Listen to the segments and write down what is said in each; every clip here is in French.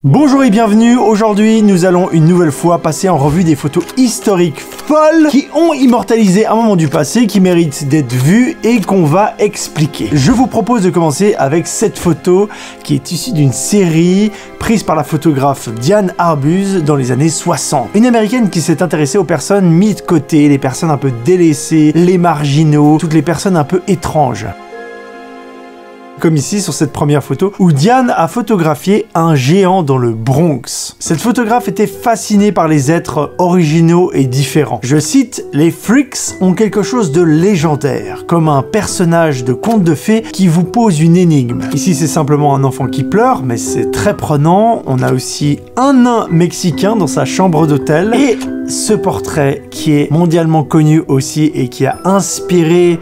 Bonjour et bienvenue, aujourd'hui nous allons une nouvelle fois passer en revue des photos historiques folles qui ont immortalisé un moment du passé qui mérite d'être vues et qu'on va expliquer. Je vous propose de commencer avec cette photo qui est issue d'une série prise par la photographe Diane Arbus dans les années 60. Une américaine qui s'est intéressée aux personnes mises de côté, les personnes un peu délaissées, les marginaux, toutes les personnes un peu étranges. Comme ici sur cette première photo où Diane a photographié un géant dans le Bronx. Cette photographe était fascinée par les êtres originaux et différents. Je cite, les freaks ont quelque chose de légendaire, comme un personnage de conte de fées qui vous pose une énigme. Ici c'est simplement un enfant qui pleure, mais c'est très prenant. On a aussi un nain mexicain dans sa chambre d'hôtel et ce portrait qui est mondialement connu aussi et qui a inspiré...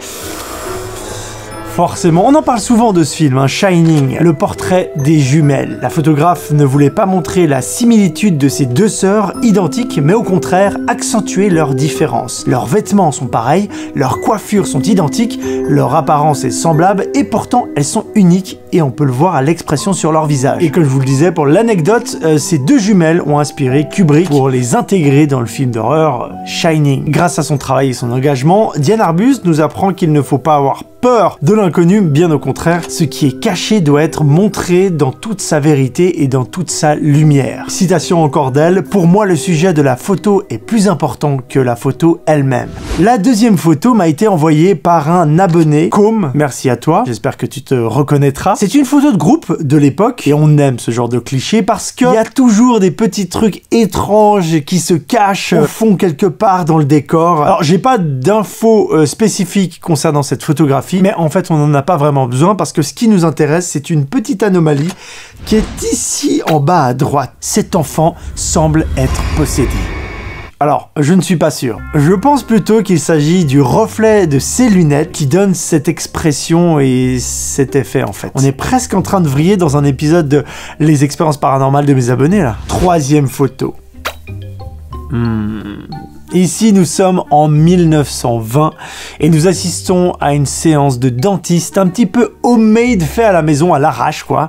Forcément, on en parle souvent de ce film, Shining, le portrait des jumelles. La photographe ne voulait pas montrer la similitude de ces deux sœurs identiques, mais au contraire accentuer leurs différences. Leurs vêtements sont pareils, leurs coiffures sont identiques, leur apparence est semblable et pourtant elles sont uniques et on peut le voir à l'expression sur leur visage. Et comme je vous le disais, pour l'anecdote, ces deux jumelles ont inspiré Kubrick pour les intégrer dans le film d'horreur Shining. Grâce à son travail et son engagement, Diane Arbus nous apprend qu'il ne faut pas avoir peur de l'inconnu, bien au contraire, ce qui est caché doit être montré dans toute sa vérité et dans toute sa lumière. Citation encore d'elle, pour moi le sujet de la photo est plus important que la photo elle-même. La deuxième photo m'a été envoyée par un abonné, Com, merci à toi, j'espère que tu te reconnaîtras. C'est une photo de groupe de l'époque et on aime ce genre de cliché parce qu'il y a toujours des petits trucs étranges qui se cachent au fond quelque part dans le décor. Alors j'ai pas d'infos spécifiques concernant cette photographie, mais en fait on n'en a pas vraiment besoin parce que ce qui nous intéresse c'est une petite anomalie qui est ici en bas à droite. Cet enfant semble être possédé. Alors, je ne suis pas sûr. Je pense plutôt qu'il s'agit du reflet de ses lunettes qui donne cette expression et cet effet en fait. On est presque en train de vriller dans un épisode de Les expériences paranormales de mes abonnés là. Troisième photo. Ici, nous sommes en 1920 et nous assistons à une séance de dentiste un petit peu homemade, fait à la maison, à l'arrache quoi.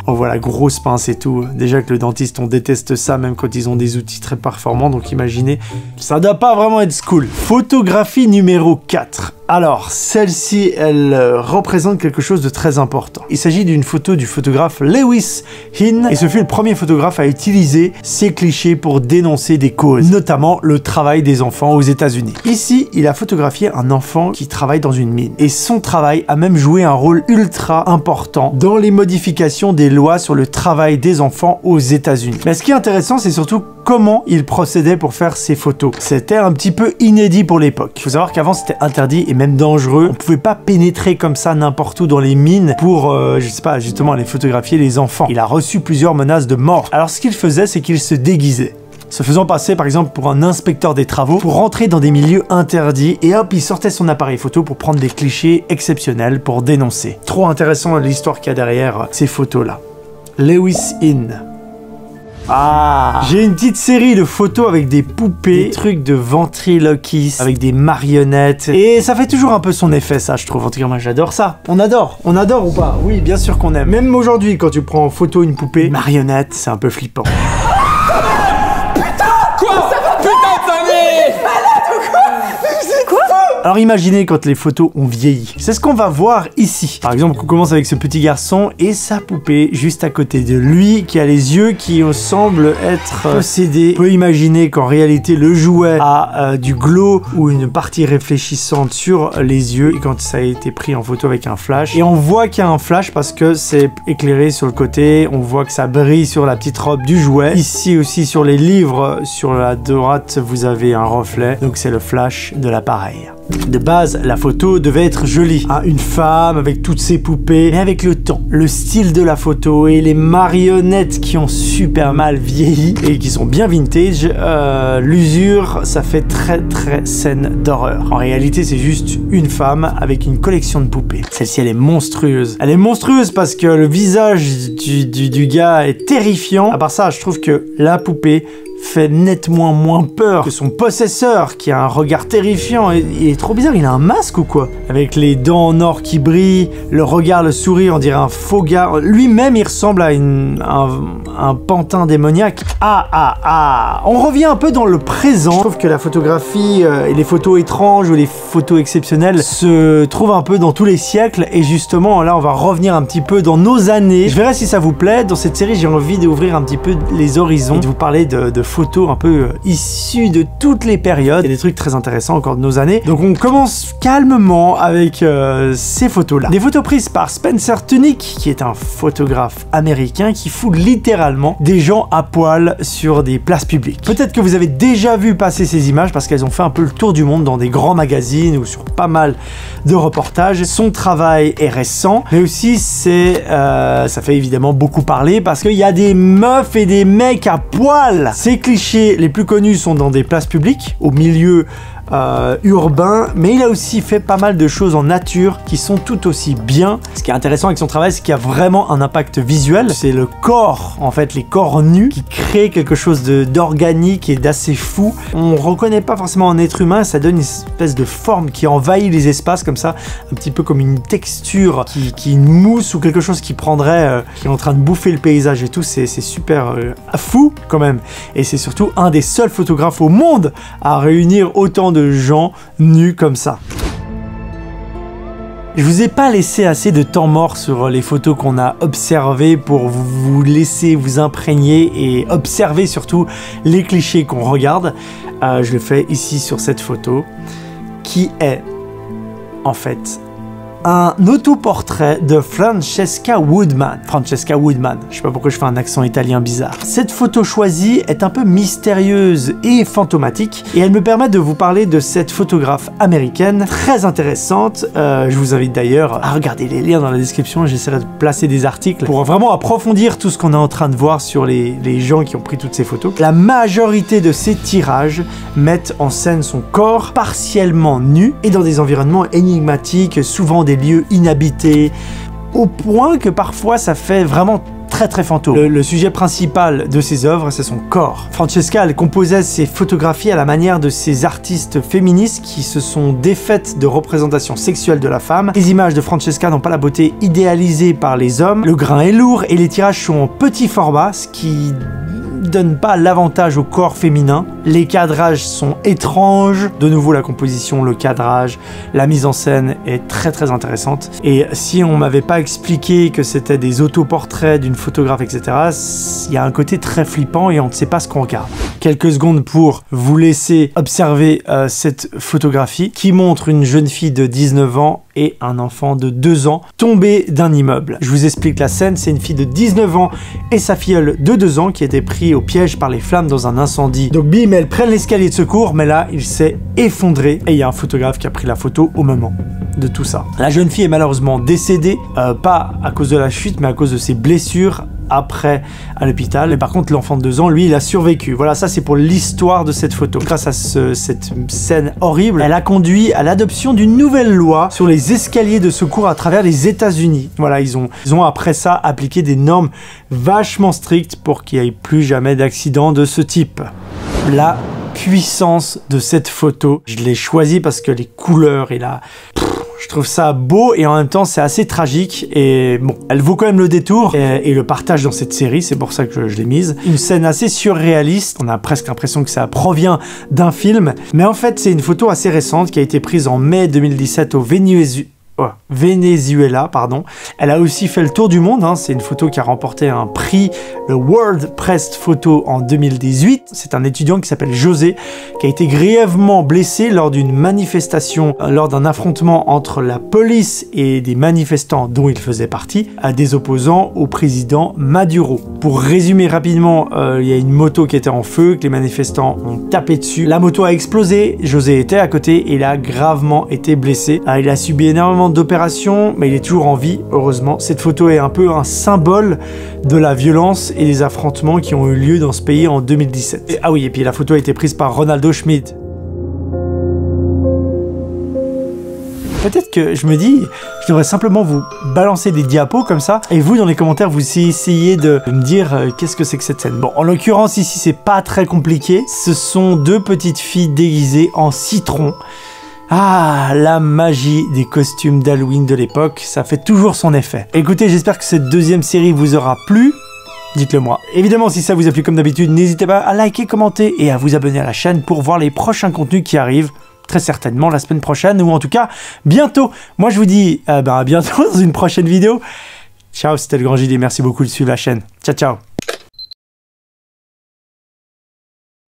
On voit la grosse pince et tout. Déjà que le dentiste, on déteste ça même quand ils ont des outils très performants, donc imaginez, ça doit pas vraiment être cool. Photographie numéro 4. Alors, celle-ci, elle représente quelque chose de très important. Il s'agit d'une photo du photographe Lewis Hine, et ce fut le premier photographe à utiliser ces clichés pour dénoncer des causes, notamment le travail des enfants aux États-Unis. Ici, il a photographié un enfant qui travaille dans une mine, et son travail a même joué un rôle ultra important dans les modifications des lois sur le travail des enfants aux États-Unis. Mais ce qui est intéressant, c'est surtout comment il procédait pour faire ces photos. C'était un petit peu inédit pour l'époque. Il faut savoir qu'avant, c'était interdit et même dangereux. On pouvait pas pénétrer comme ça n'importe où dans les mines pour, je sais pas, justement aller photographier les enfants. Il a reçu plusieurs menaces de mort. Alors ce qu'il faisait, c'est qu'il se déguisait, se faisant passer par exemple pour un inspecteur des travaux pour rentrer dans des milieux interdits et hop, il sortait son appareil photo pour prendre des clichés exceptionnels pour dénoncer. Trop intéressant l'histoire qu'il y a derrière ces photos-là. Lewis Hine. Ah, j'ai une petite série de photos avec des poupées, des trucs de ventriloquistes, avec des marionnettes. Et ça fait toujours un peu son effet, ça, je trouve. En tout cas, moi, j'adore ça. On adore ou pas? Oui, bien sûr qu'on aime. Même aujourd'hui, quand tu prends en photo une poupée, marionnette, c'est un peu flippant. Alors imaginez quand les photos ont vieilli. C'est ce qu'on va voir ici. Par exemple, on commence avec ce petit garçon et sa poupée juste à côté de lui qui a les yeux qui semblent être possédés. On peut imaginer qu'en réalité le jouet a du glow ou une partie réfléchissante sur les yeux et quand ça a été pris en photo avec un flash. Et on voit qu'il y a un flash parce que c'est éclairé sur le côté. On voit que ça brille sur la petite robe du jouet. Ici aussi sur les livres, sur la droite, vous avez un reflet. Donc c'est le flash de l'appareil. De base, la photo devait être jolie. Une femme avec toutes ses poupées. Mais avec le temps, le style de la photo et les marionnettes qui ont super mal vieilli et qui sont bien vintage, l'usure, ça fait très scène d'horreur. En réalité, c'est juste une femme avec une collection de poupées. Celle-ci, elle est monstrueuse. Elle est monstrueuse parce que le visage du gars est terrifiant. À part ça, je trouve que la poupée fait nettement moins peur que son possesseur, qui a un regard terrifiant. Il est trop bizarre, il a un masque ou quoi? Avec les dents en or qui brillent, le regard, le sourire, on dirait un faux gars. Lui-même, il ressemble à un pantin démoniaque. On revient un peu dans le présent. Je trouve que la photographie et les photos étranges ou les photos exceptionnelles se trouvent un peu dans tous les siècles. Et justement, là, on va revenir un petit peu dans nos années. Je verrai si ça vous plaît. Dans cette série, j'ai envie d'ouvrir un petit peu les horizons et de vous parler de photos un peu issues de toutes les périodes. Il y a des trucs très intéressants encore de nos années. Donc on commence calmement avec ces photos-là. Des photos prises par Spencer Tunick, qui est un photographe américain qui fout littéralement des gens à poil sur des places publiques. Peut-être que vous avez déjà vu passer ces images parce qu'elles ont fait un peu le tour du monde dans des grands magazines ou sur pas mal de reportages. Son travail est récent, mais aussi ça fait évidemment beaucoup parler parce qu'il y a des meufs et des mecs à poil. Ces clichés les plus connus sont dans des places publiques, au milieu urbain, mais il a aussi fait pas mal de choses en nature qui sont tout aussi bien. Ce qui est intéressant avec son travail, c'est qu'il y a vraiment un impact visuel. C'est le corps, en fait, les corps nus, qui créent quelque chose d'organique et d'assez fou. On reconnaît pas forcément un être humain, ça donne une espèce de forme qui envahit les espaces comme ça, un petit peu comme une texture qui une mousse ou quelque chose qui prendrait, qui est en train de bouffer le paysage et tout. C'est super fou quand même. Et c'est surtout un des seuls photographes au monde à réunir autant de gens nus comme ça. Je vous ai pas laissé assez de temps mort sur les photos qu'on a observées pour vous laisser vous imprégner et observer surtout les clichés qu'on regarde. Je le fais ici sur cette photo qui est en fait un autoportrait de Francesca Woodman. Francesca Woodman, je sais pas pourquoi je fais un accent italien bizarre. Cette photo choisie est un peu mystérieuse et fantomatique et elle me permet de vous parler de cette photographe américaine très intéressante. Je vous invite d'ailleurs à regarder les liens dans la description, j'essaierai de placer des articles pour vraiment approfondir tout ce qu'on est en train de voir sur les gens qui ont pris toutes ces photos. La majorité de ces tirages mettent en scène son corps partiellement nu et dans des environnements énigmatiques, souvent des lieux inhabités, au point que parfois ça fait vraiment très fantôme. Le sujet principal de ses œuvres, c'est son corps. Francesca, elle composait ses photographies à la manière de ces artistes féministes qui se sont défaites de représentations sexuelles de la femme. Les images de Francesca n'ont pas la beauté idéalisée par les hommes, le grain est lourd et les tirages sont en petit format, ce qui donne pas l'avantage au corps féminin. Les cadrages sont étranges. De nouveau, la composition, le cadrage, la mise en scène est très intéressante. Et si on m'avait pas expliqué que c'était des autoportraits d'une photographe, etc., il y a un côté très flippant et on ne sait pas ce qu'on regarde. Quelques secondes pour vous laisser observer cette photographie qui montre une jeune fille de 19 ans et un enfant de 2 ans tombés d'un immeuble. Je vous explique la scène, c'est une fille de 19 ans et sa filleule de 2 ans qui étaient pris au piège par les flammes dans un incendie. Donc bim, elles prennent l'escalier de secours, mais là, il s'est effondré et il y a un photographe qui a pris la photo au moment de tout ça. La jeune fille est malheureusement décédée, pas à cause de la chute, mais à cause de ses blessures après à l'hôpital. Et par contre, l'enfant de 2 ans, lui, il a survécu. Voilà, ça c'est pour l'histoire de cette photo. Grâce à cette scène horrible, elle a conduit à l'adoption d'une nouvelle loi sur les escaliers de secours à travers les États-Unis. Voilà, ils ont après ça appliqué des normes vachement strictes pour qu'il n'y ait plus jamais d'accident de ce type. La puissance de cette photo, je l'ai choisie parce que les couleurs et je trouve ça beau et en même temps c'est assez tragique et bon, elle vaut quand même le détour et le partage dans cette série, c'est pour ça que je l'ai mise. Une scène assez surréaliste, on a presque l'impression que ça provient d'un film, mais en fait c'est une photo assez récente qui a été prise en mai 2017 au Venezuela, pardon. Elle a aussi fait le tour du monde, c'est une photo qui a remporté un prix, le World Press Photo en 2018. C'est un étudiant qui s'appelle José, qui a été grièvement blessé lors d'une manifestation, lors d'un affrontement entre la police et des manifestants dont il faisait partie, à des opposants au président Maduro. Pour résumer rapidement, il y a une moto qui était en feu, que les manifestants ont tapé dessus. La moto a explosé, José était à côté et il a gravement été blessé. Il a subi énormément d'opérations, mais il est toujours en vie, heureusement. Cette photo est un peu un symbole de la violence et des affrontements qui ont eu lieu dans ce pays en 2017. Ah oui, et puis la photo a été prise par Ronaldo Schmid. peut-être que je me dis, je devrais simplement vous balancer des diapos comme ça, et vous, dans les commentaires, vous essayez de me dire qu'est-ce que c'est que cette scène. Bon, en l'occurrence, ici, c'est pas très compliqué. Ce sont deux petites filles déguisées en citron. Ah, la magie des costumes d'Halloween de l'époque, ça fait toujours son effet. Écoutez, j'espère que cette deuxième série vous aura plu. Dites-le moi. Évidemment, si ça vous a plu comme d'habitude, n'hésitez pas à liker, commenter et à vous abonner à la chaîne pour voir les prochains contenus qui arrivent. Très certainement la semaine prochaine, ou en tout cas, bientôt. Moi, je vous dis à bientôt dans une prochaine vidéo. Ciao, c'était le Grand JD. Merci beaucoup de suivre la chaîne. Ciao, ciao.